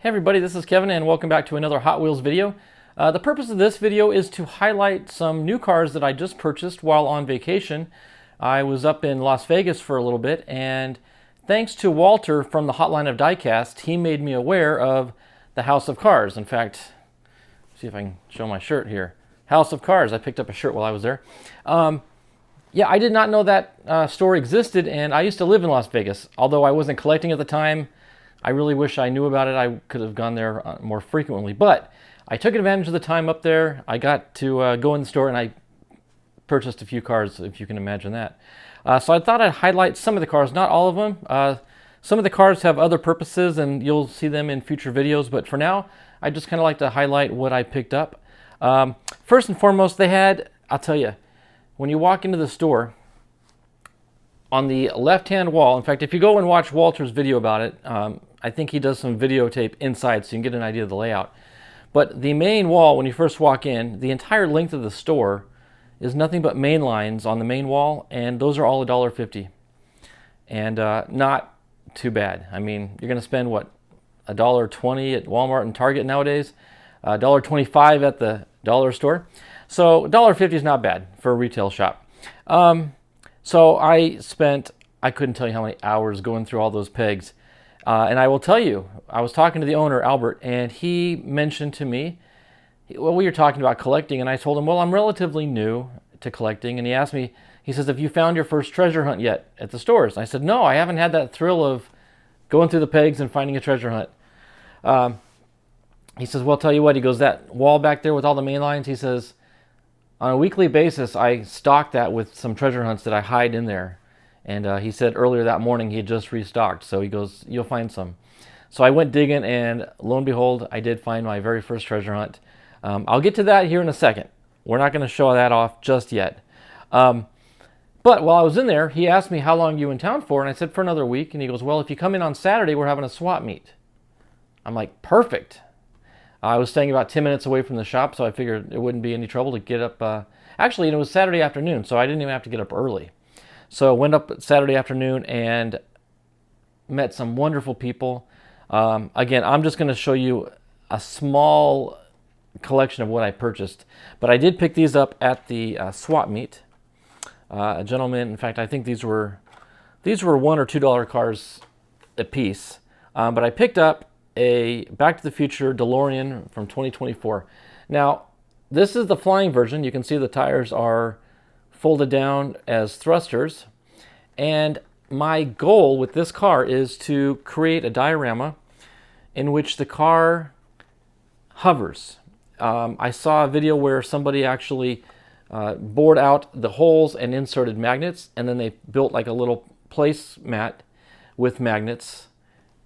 Hey everybody, this is Kevin and welcome back to another Hot Wheels video. The purpose of this video is to highlight some new cars that I just purchased while on vacation. I was up in Las Vegas for a little bit, and thanks to Walter from the Hotline of Diecast, he made me aware of the House of Cars. In fact, see if I can show my shirt here. House of Cars. I picked up a shirt while I was there. Yeah, I did not know that store existed, and I used to live in Las Vegas. Although I wasn't collecting at the time, I really wish I knew about it. I could have gone there more frequently. But I took advantage of the time up there. I got to go in the store and I purchased a few cars, if you can imagine that. So I thought I'd highlight some of the cars, not all of them. Some of the cars have other purposes and you'll see them in future videos. But for now, I just kind of like to highlight what I picked up. First and foremost, they had, I'll tell you, when you walk into the store, on the left-hand wall, in fact, if you go and watch Walter's video about it, I think he does some videotape inside so you can get an idea of the layout. But the main wall, when you first walk in, the entire length of the store is nothing but main lines on the main wall, and those are all $1.50. And not too bad. I mean, you're going to spend, what, $1.20 at Walmart and Target nowadays, $1.25 at the dollar store. So $1.50 is not bad for a retail shop. So I spent, I couldn't tell you how many hours going through all those pegs. And I will tell you, I was talking to the owner, Albert, and he mentioned to me, well, we were talking about collecting, and I told him, well, I'm relatively new to collecting. And he asked me, he says, have you found your first treasure hunt yet at the stores? And I said, no, I haven't had that thrill of going through the pegs and finding a treasure hunt. He says, well, I'll tell you what, he goes, that wall back there with all the main lines, he says, on a weekly basis, I stock that with some treasure hunts that I hide in there. And he said earlier that morning he had just restocked. So he goes, you'll find some. So I went digging, and lo and behold, I did find my very first treasure hunt. I'll get to that here in a second. We're not going to show that off just yet. But while I was in there, he asked me how long you in town for, and I said for another week. And he goes, well, if you come in on Saturday, we're having a swap meet. I'm like, perfect. I was staying about 10 minutes away from the shop, so I figured it wouldn't be any trouble to get up. Actually, it was Saturday afternoon, so I didn't even have to get up early. So I went up Saturday afternoon and met some wonderful people. Again, I'm just going to show you a small collection of what I purchased. But I did pick these up at the swap meet. A gentleman, in fact, I think these were $1 or $2 cars a piece. But I picked up a Back to the Future DeLorean from 2024. Now, this is the flying version. You can see the tires are folded down as thrusters. And my goal with this car is to create a diorama in which the car hovers. I saw a video where somebody actually bored out the holes and inserted magnets, and then they built like a little placemat with magnets,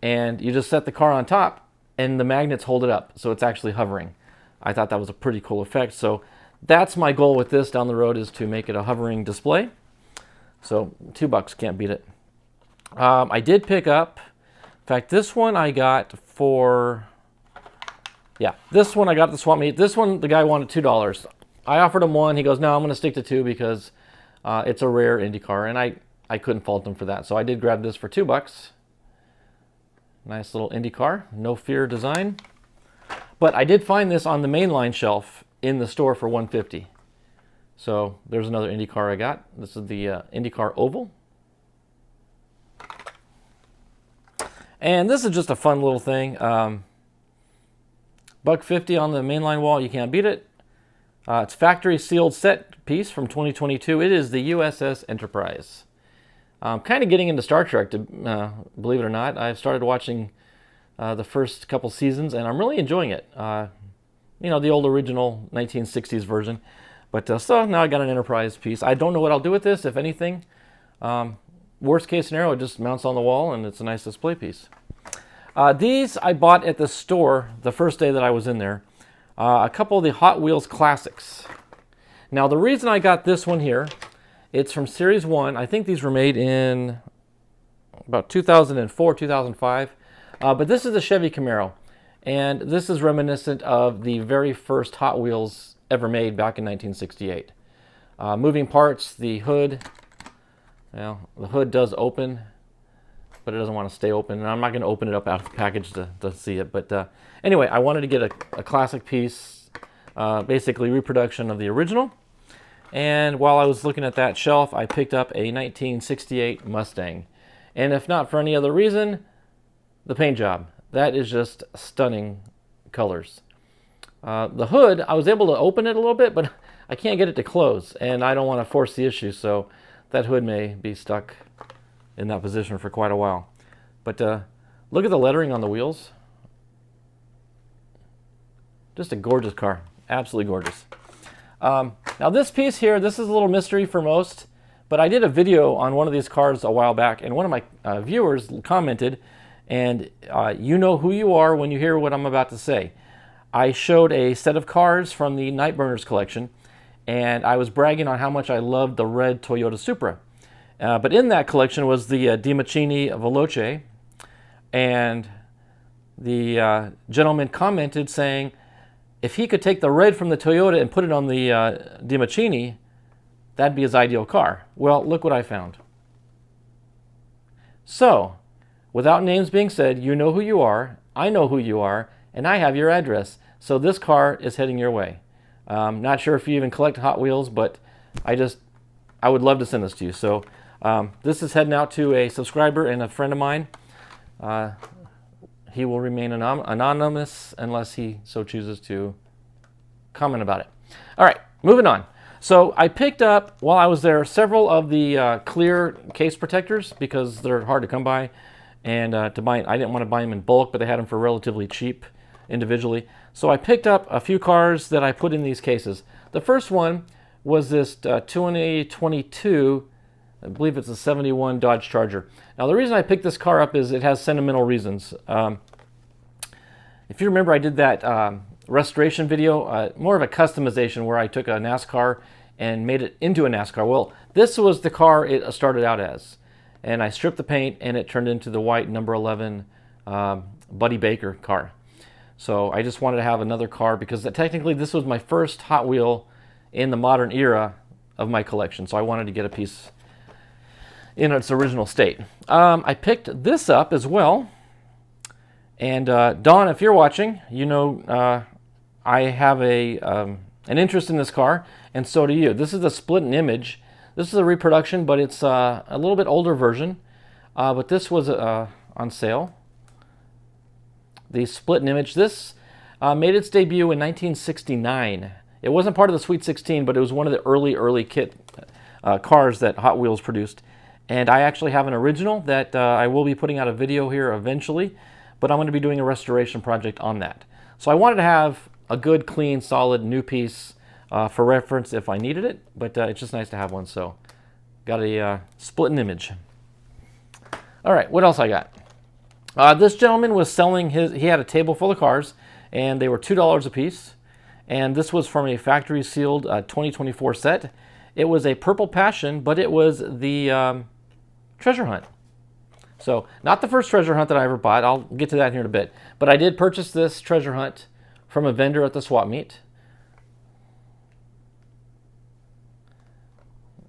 and you just set the car on top and the magnets hold it up, so it's actually hovering. I thought that was a pretty cool effect. So that's my goal with this down the road, is to make it a hovering display. So $2 can't beat it. I did pick up, in fact, this one I got for, this one I got at the swap meet. This one, the guy wanted $2. I offered him one. He goes, no, I'm going to stick to two because it's a rare Indy car, and I couldn't fault him for that. So I did grab this for $2. Nice little Indy car, no fear design. But I did find this on the mainline shelf in the store for $150. So there's another Indy car I got. This is the Indy car Oval. And this is just a fun little thing. $1.50 on the mainline wall, you can't beat it. It's factory sealed set piece from 2022. It is the USS Enterprise. I'm kind of getting into Star Trek, believe it or not. I've started watching the first couple seasons, and I'm really enjoying it. You know, the old original 1960s version. But so now I got an Enterprise piece. I don't know what I'll do with this, if anything. Worst case scenario, it just mounts on the wall, and it's a nice display piece. These I bought at the store the first day that I was in there. A couple of the Hot Wheels Classics. Now, the reason I got this one here, it's from Series 1. I think these were made in about 2004, 2005. But this is a Chevy Camaro. And this is reminiscent of the very first Hot Wheels ever made back in 1968. Moving parts, the hood. Well, the hood does open. but it doesn't want to stay open. And I'm not going to open it up out of the package to see it. But anyway, I wanted to get a classic piece, basically reproduction of the original. And while I was looking at that shelf, I picked up a 1968 Mustang. And if not for any other reason, the paint job. That is just stunning colors. The hood, I was able to open it a little bit, but I can't get it to close. And I don't want to force the issue, so that hood may be stuck in that position for quite a while. But look at the lettering on the wheels. Just a gorgeous car. Absolutely gorgeous. Now this piece here, this is a little mystery for most, but I did a video on one of these cars a while back, and one of my viewers commented, and you know who you are when you hear what I'm about to say. I showed a set of cars from the Nightburners collection, and I was bragging on how much I loved the red Toyota Supra. But in that collection was the DiMancini Veloce, and the gentleman commented saying, if he could take the red from the Toyota and put it on the DiMancini, that'd be his ideal car. Well, look what I found. So, without names being said, you know who you are, I know who you are, and I have your address. So this car is heading your way. Not sure if you even collect Hot Wheels, but I would love to send this to you. So this is heading out to a subscriber and a friend of mine. He will remain anonymous unless he so chooses to comment about it. All right, moving on. So I picked up, while I was there, several of the clear case protectors because they're hard to come by. And I didn't want to buy them in bulk, but they had them for relatively cheap individually. So I picked up a few cars that I put in these cases. The first one was this 2022, I believe it's a 71 Dodge Charger. Now the reason I picked this car up is it has sentimental reasons. If you remember, I did that restoration video, more of a customization where I took a NASCAR and made it into a NASCAR. Well, this was the car it started out as. And I stripped the paint and it turned into the white number 11 Buddy Baker car. So I just wanted to have another car because technically this was my first Hot Wheel in the modern era of my collection. So I wanted to get a piece in its original state. I picked this up as well. And Don, if you're watching, you know I have an interest in this car, and so do you. This is the split image. This is a reproduction, but it's a little bit older version. But this was on sale. The split image. This made its debut in 1969. It wasn't part of the Sweet 16, but it was one of the early kit cars that Hot Wheels produced. And I actually have an original that I will be putting out a video here eventually, but I'm going to be doing a restoration project on that. So I wanted to have a good, clean, solid new piece for reference if I needed it, but it's just nice to have one. So got a split image. All right, what else I got? This gentleman was selling he had a table full of cars, and they were $2 a piece. And this was from a factory sealed 2024 set. It was a Purple Passion, but it was the Treasure Hunt. So not the first Treasure Hunt that I ever bought. I'll get to that here in a bit. But I did purchase this Treasure Hunt from a vendor at the swap meet.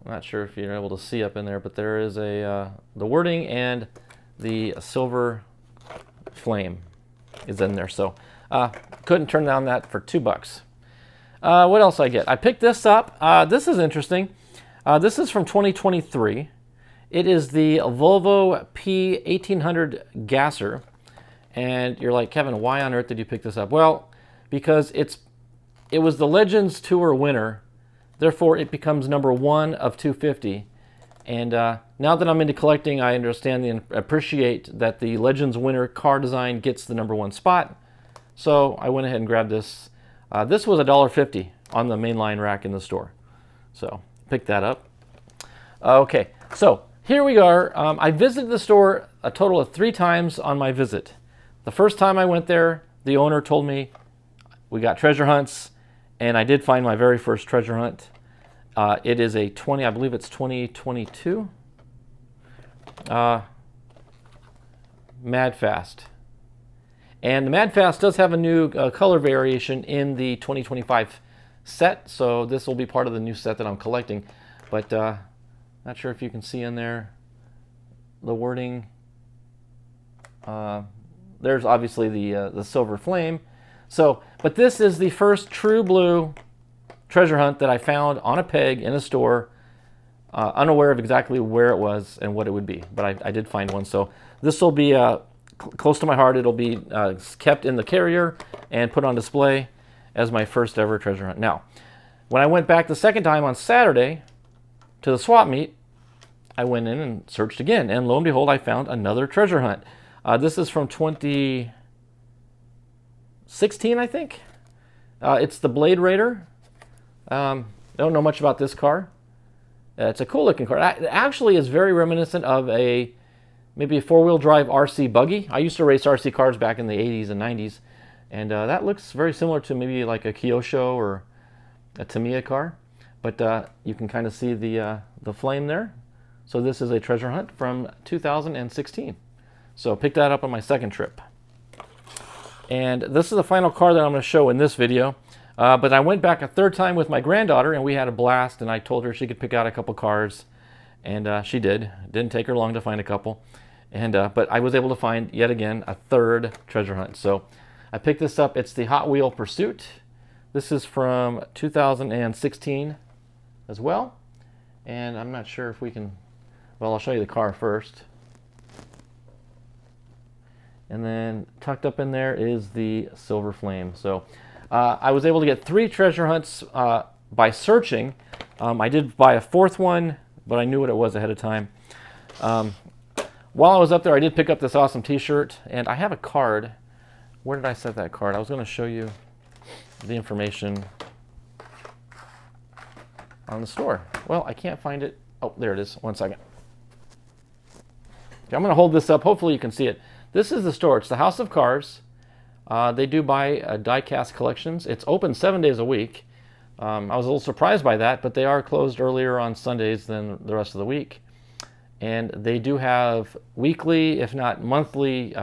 I'm not sure if you're able to see up in there, but there is the wording and the silver flame is in there. So couldn't turn down that for $2. What else I get? I picked this up. This is interesting. This is from 2023. It is the Volvo P1800 Gasser. And you're like, Kevin, why on earth did you pick this up? Well, because it was the Legends Tour winner. Therefore, it becomes number 1 of 250. And now that I'm into collecting, I understand and appreciate that the Legends winner car design gets the number 1 spot. So I went ahead and grabbed this. This was $1.50 on the mainline rack in the store. So pick that up. Okay, so here we are. I visited the store a total of 3 times on my visit. The first time I went there, the owner told me we got treasure hunts, and I did find my very first treasure hunt. It is a I believe it's 2022 Mad Fast. And the Mad Fast does have a new color variation in the 2025 set, so this will be part of the new set that I'm collecting. But not sure if you can see in there the wording There's obviously the Silver Flame. So, but this is the first true blue treasure hunt that I found on a peg in a store, unaware of exactly where it was and what it would be. But I did find one. So this will be close to my heart. It'll be kept in the carrier and put on display as my first ever treasure hunt. Now, when I went back the second time on Saturday to the swap meet, I went in and searched again, and lo and behold, I found another treasure hunt. This is from 2016, I think. It's the Blade Raider. I don't know much about this car. It's a cool looking car. It actually is very reminiscent of maybe a four-wheel drive RC buggy. I used to race RC cars back in the 80s and 90s, and that looks very similar to maybe like a Kyosho or a Tamiya car. But you can kind of see the flame there. So this is a treasure hunt from 2016. So picked that up on my second trip. And this is the final car that I'm going to show in this video. But I went back a third time with my granddaughter, and we had a blast, and I told her she could pick out a couple cars, and she did. It didn't take her long to find a couple. And but I was able to find, yet again, a third treasure hunt. So I picked this up. It's the Hot Wheel Pursuit. This is from 2016 as well. And I'm not sure if we can... Well, I'll show you the car first. And then tucked up in there is the Silver Flame. So I was able to get 3 treasure hunts by searching. I did buy a 4th one, but I knew what it was ahead of time. While I was up there, I did pick up this awesome t-shirt, and I have a card. Where did I set that card? I was going to show you the information on the store. Well, I can't find it. Oh, there it is. One second. Okay, I'm going to hold this up. Hopefully you can see it. This is the store. It's the House of Cars. They do buy die-cast collections. It's open 7 days a week. I was a little surprised by that, but they are closed earlier on Sundays than the rest of the week. And they do have weekly, if not monthly,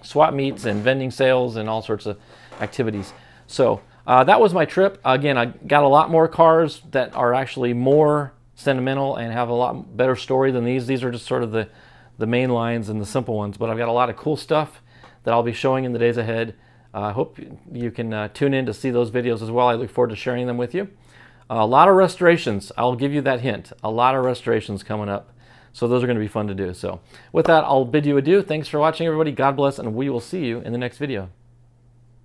swap meets and vending sales and all sorts of activities. So that was my trip. Again, I got a lot more cars that are actually more sentimental and have a lot better story than these. These are just sort of the main lines and the simple ones, but I've got a lot of cool stuff that I'll be showing in the days ahead. I hope you can tune in to see those videos as well. I look forward to sharing them with you. A lot of restorations. I'll give you that hint. A lot of restorations coming up. So those are going to be fun to do. So with that, I'll bid you adieu. Thanks for watching, everybody. God bless, and we will see you in the next video.